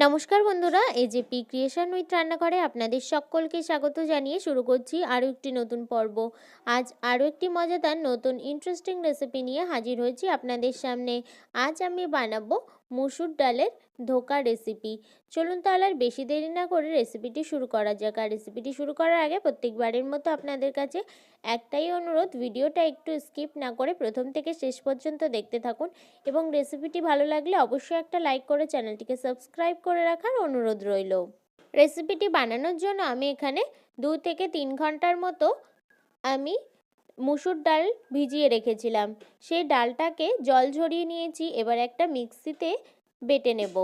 নমস্কার বন্ধুরা, AJP creation with রান্নাঘরে আপনাদের সকলকে স্বাগত জানিয়ে শুরু করছি আরও একটি নতুন পর্ব। আজ আরও একটি মজাদার নতুন ইন্টারেস্টিং রেসিপি নিয়ে হাজির হয়েছি আপনাদের সামনে। আজ আমি বানাবো মুসুর ডালের ধোকা রেসিপি। চলুন তাহলে আর বেশি দেরি না করে রেসিপিটি শুরু করা যাক। আর রেসিপিটি শুরু করার আগে প্রত্যেকবারের মতো আপনাদের কাছে একটাই অনুরোধ, ভিডিওটা একটু স্কিপ না করে প্রথম থেকে শেষ পর্যন্ত দেখতে থাকুন এবং রেসিপিটি ভালো লাগলে অবশ্যই একটা লাইক করে চ্যানেলটিকে সাবস্ক্রাইব করে রাখার অনুরোধ রইল। রেসিপিটি বানানোর জন্য আমি এখানে 2 থেকে 3 ঘন্টার মতো আমি মুসুর ডাল ভিজিয়ে রেখেছিলাম। সেই ডালটাকে জল ঝরিয়ে নিয়েছি, এবার একটা মিক্সিতে বেটে নেব।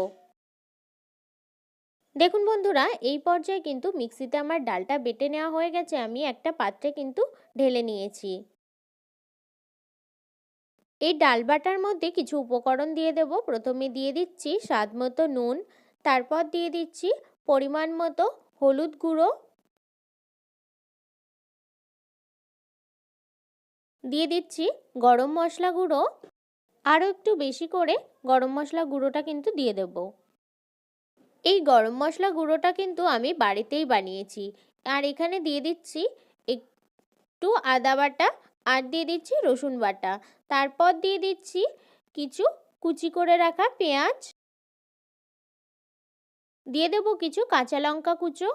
দেখুন বন্ধুরা, এই পর্যায়ে কিন্তু মিক্সিতে আমার ডালটা বেটে নেওয়া হয়ে গেছে। আমি একটা পাত্রে কিন্তু ঢেলে নিয়েছি। এই ডাল বাটার মধ্যে কিছু উপকরণ দিয়ে দেব। প্রথমে দিয়ে দিচ্ছি স্বাদ মতো নুন, তারপর দিয়ে দিচ্ছি পরিমাণ মতো হলুদ গুঁড়ো, দিয়ে দিচ্ছি গরম মশলা গুঁড়ো, আরও একটু বেশি করে গরম মশলা গুঁড়োটা কিন্তু দিয়ে দেব। এই গরম মশলা গুঁড়োটা কিন্তু আমি বাড়িতেই বানিয়েছি। আর এখানে দিয়ে দিচ্ছি একটু আদা বাটা, আর দিয়ে দিচ্ছি রসুন বাটা, তারপর দিয়ে দিচ্ছি কিছু কুচি করে রাখা পেঁয়াজ, দিয়ে দেবো কিছু কাঁচা লঙ্কা কুচো।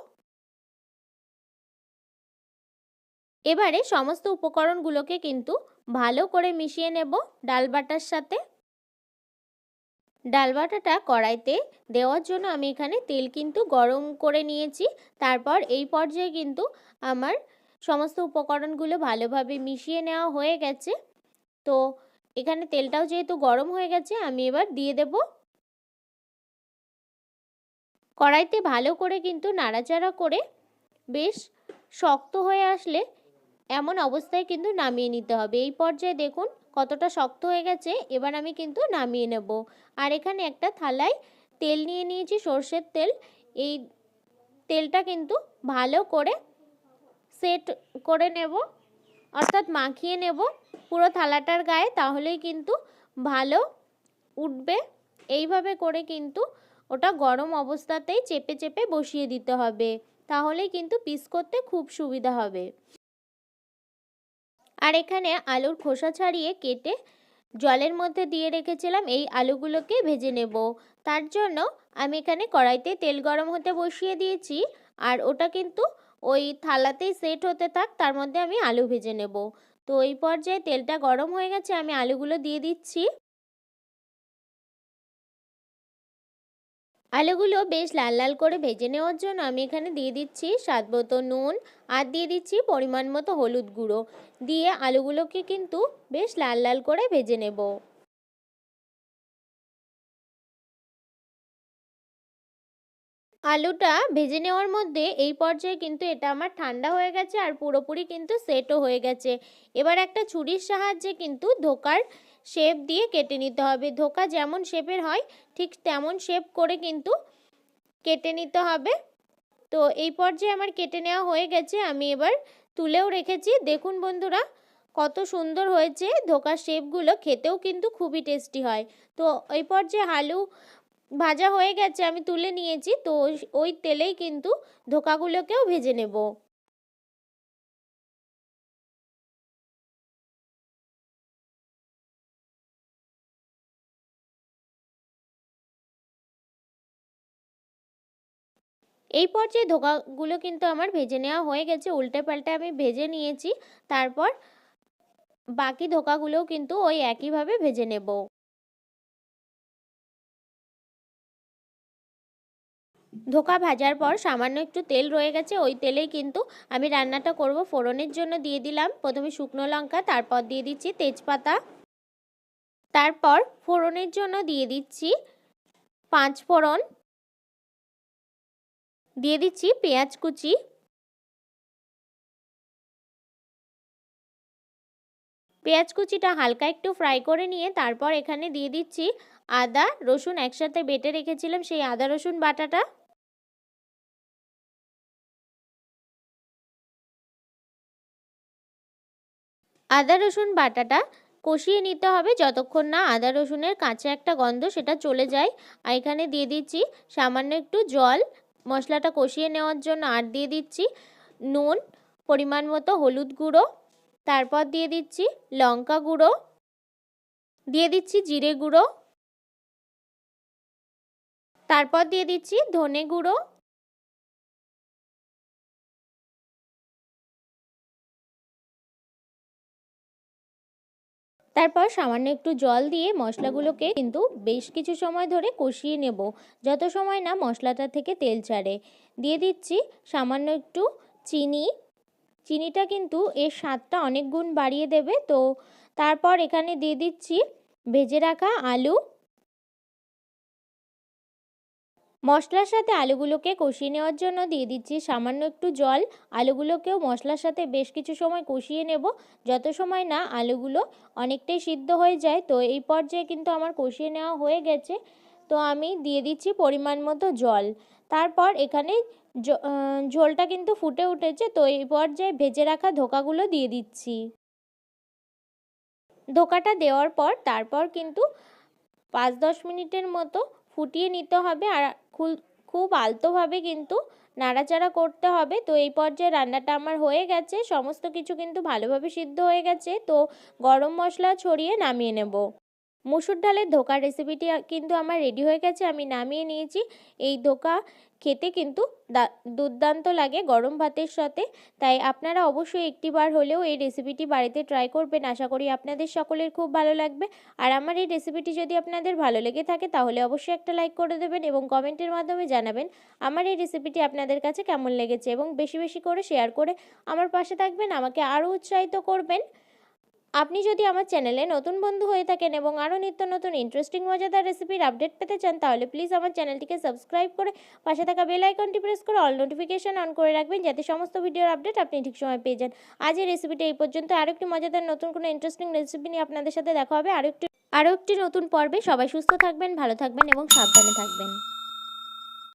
এবারে সমস্ত উপকরণগুলোকে কিন্তু ভালো করে মিশিয়ে নেব ডাল বাটার সাথে। ডাল বাটাটা কড়াইতে দেওয়ার জন্য আমি এখানে তেল কিন্তু গরম করে নিয়েছি। তারপর এই পর্যায়ে কিন্তু আমার সমস্ত উপকরণগুলো ভালোভাবে মিশিয়ে নেওয়া হয়ে গেছে। তো এখানে তেলটাও যেহেতু গরম হয়ে গেছে, আমি এবার দিয়ে দেব। কড়াইতে ভালো করে কিন্তু নাড়াচাড়া করে বেশ শক্ত হয়ে আসলে এমন অবস্থায় কিন্তু নামিয়ে নিতে হবে। এই পর্যায়ে দেখুন কতটা শক্ত হয়ে গেছে, এবার আমি কিন্তু নামিয়ে নেব। আর এখানে একটা থালায় তেল নিয়ে নিয়েছি, সর্ষের তেল। এই তেলটা কিন্তু ভালো করে সেট করে নেব, অর্থাৎ মাখিয়ে নেব পুরো থালাটার গায়ে, তাহলেই কিন্তু ভালো উঠবে। এইভাবে করে কিন্তু ওটা গরম অবস্থাতেই চেপে চেপে বসিয়ে দিতে হবে, তাহলেই কিন্তু পিস করতে খুব সুবিধা হবে। আর এখানে আলুর খোসা ছাড়িয়ে কেটে জলের মধ্যে দিয়ে রেখেছিলাম, এই আলুগুলোকে ভেজে নেব। তার জন্য আমি এখানে কড়াইতে তেল গরম হতে বসিয়ে দিয়েছি, আর ওটা কিন্তু ওই থালাতেই সেট হতে থাক, তার মধ্যে আমি আলু ভেজে নেব। তো এই পর্যায়ে তেলটা গরম হয়ে গেছে, আমি আলুগুলো দিয়ে দিচ্ছি। আলুগুলো বেশ লাল লাল করে ভেজে নেওয়ার জন্য আমি এখানে দিয়ে দিচ্ছি স্বাদ মতো নুন, আর দিয়ে দিচ্ছি পরিমাণ মতো হলুদ গুঁড়ো, দিয়ে আলুগুলোকে কিন্তু বেশ লাল লাল করে ভেজে নেব। আলুটা ভেজে নেওয়ার মধ্যে এই পর্যায়ে কিন্তু এটা আমার ঠান্ডা হয়ে গেছে, আর পুরোপুরি কিন্তু সেটও হয়ে গেছে। এবার একটা ছুরির সাহায্যে কিন্তু ধোকার শেপ দিয়ে কেটে নিতে হবে। ধোকা যেমন শেপের হয় ঠিক তেমন শেপ করে কিন্তু কেটে নিতে হবে। তো এই পর্যায়ে আমার কেটে নেওয়া হয়ে গেছে, আমি এবার তুলেও রেখেছি। দেখুন বন্ধুরা কত সুন্দর হয়েছে ধোকার শেপগুলো, খেতেও কিন্তু খুবই টেস্টি হয়। তো এই পর্যায়ে আলু ভাজা হয়ে গেছে, আমি তুলে নিয়েছি। তো ওই তেলেই কিন্তু ধোকাগুলোকেও ভেজে নেব। এই পর্যায়ে ধোকাগুলো কিন্তু আমার ভেজে নেওয়া হয়ে গেছে, উল্টে পাল্টে আমি ভেজে নিয়েছি। তারপর বাকি ধোকাগুলোও কিন্তু ওই একইভাবে ভেজে নেব। ধোকা ভাজার পর সামান্য একটু তেল রয়ে গেছে, ওই তেলেই কিন্তু আমি রান্নাটা করব। ফোড়নের জন্য দিয়ে দিলাম প্রথমে শুকনো লঙ্কা, তারপর দিয়ে দিচ্ছি তেজপাতা, তারপর ফোড়নের জন্য দিয়ে দিচ্ছি 5 ফোড়ন, দিয়ে দিচ্ছি পেঁয়াজ কুচি, পেঁয়াজ কুচিটা হালকা একটু ফ্রাই করে নিয়ে তারপর এখানে দিয়ে দিচ্ছি আদা রসুন একসাথে বেটে রেখেছিলাম, সেই আদা রসুন বাটাটা। আদা রসুন বাটাটা কষিয়ে নিতে হবে যতক্ষণ না আদা রসুনের কাঁচা একটা গন্ধ সেটা চলে যায়। আর এখানে দিয়ে দিচ্ছি সামান্য একটু জল মশলাটা কষিয়ে নেওয়ার জন্য, আর দিয়ে দিচ্ছি নুন, পরিমাণ মতো হলুদ গুঁড়ো, তারপর দিয়ে দিচ্ছি লঙ্কা গুঁড়ো, দিয়ে দিচ্ছি জিরে গুঁড়ো, তারপর দিয়ে দিচ্ছি ধনে গুঁড়ো, তারপর সামান্য একটু জল দিয়ে মশলাগুলোকে কিন্তু বেশ কিছু সময় ধরে কষিয়ে নেব, যত সময় না মশলাটা থেকে তেল ছাড়ে। দিয়ে দিচ্ছি সামান্য একটু চিনি। চিনিটা কিন্তু এর স্বাদটা অনেক গুণ বাড়িয়ে দেবে। তো তারপর এখানে দিয়ে দিচ্ছি ভেজে রাখা আলু। মশলার সাথে আলুগুলোকে কষিয়ে নেওয়ার জন্য দিয়ে দিচ্ছি সামান্য একটু জল। আলুগুলোকেও মশলার সাথে বেশ কিছু সময় কষিয়ে নেব, যত সময় না আলুগুলো অনেকটাই সিদ্ধ হয়ে যায়। তো এই পর্যায়ে কিন্তু আমার কষিয়ে নেওয়া হয়ে গেছে। তো আমি দিয়ে দিচ্ছি পরিমাণ মতো জল। তারপর এখানে ঝোলটা কিন্তু ফুটে উঠেছে। তো এই পর্যায়ে ভেজে রাখা ধোকাগুলো দিয়ে দিচ্ছি। ধোকাটা দেওয়ার পর তারপর কিন্তু 5-10 মিনিটের মতো ফুটিয়ে নিতে হবে, আর খুব আলতোভাবে কিন্তু নাড়াচাড়া করতে হবে। তো এই পর্যায়ে রান্নাটা আমার হয়ে গেছে, সমস্ত কিছু কিন্তু ভালোভাবে সিদ্ধ হয়ে গেছে। তো গরম মশলা ছড়িয়ে নামিয়ে নেব। মুসুর ডালের ধোকার রেসিপিটি কিন্তু আমার রেডি হয়ে গেছে, আমি নামিয়ে নিয়েছি। এই ধোকা খেতে কিন্তু দুর্দান্ত লাগে গরম ভাতের সাথে। তাই আপনারা অবশ্যই একটিবার হলেও এই রেসিপিটি বাড়িতে ট্রাই করবেন। আশা করি আপনাদের সকলের খুব ভালো লাগবে। আর আমার এই রেসিপিটি যদি আপনাদের ভালো লেগে থাকে তাহলে অবশ্যই একটা লাইক করে দেবেন এবং কমেন্টের মাধ্যমে জানাবেন আমার এই রেসিপিটি আপনাদের কাছে কেমন লেগেছে, এবং বেশি বেশি করে শেয়ার করে আমার পাশে থাকবেন, আমাকে আরও উৎসাহিত করবেন। আপনি যদি আমার চ্যানেলে নতুন বন্ধু হয়ে থাকেন এবং আরও নিত্য নতুন ইন্টারেস্টিং মজাদার রেসিপির আপডেট পেতে চান তাহলে প্লিজ আমার চ্যানেলটিকে সাবস্ক্রাইব করে পাশে থাকা বেল আইকনটি প্রেস করে অল নোটিফিকেশন অন করে রাখবেন, যাতে সমস্ত ভিডিওর আপডেট আপনি ঠিক সময় পেয়ে যান। আজ এই রেসিপিটা এই পর্যন্ত। আরও একটি মজাদার নতুন কোনো ইন্টারেস্টিং রেসিপি নিয়ে আপনাদের সাথে দেখা হবে আরও একটি নতুন পর্বে। সবাই সুস্থ থাকবেন, ভালো থাকবেন এবং সাবধানে থাকবেন।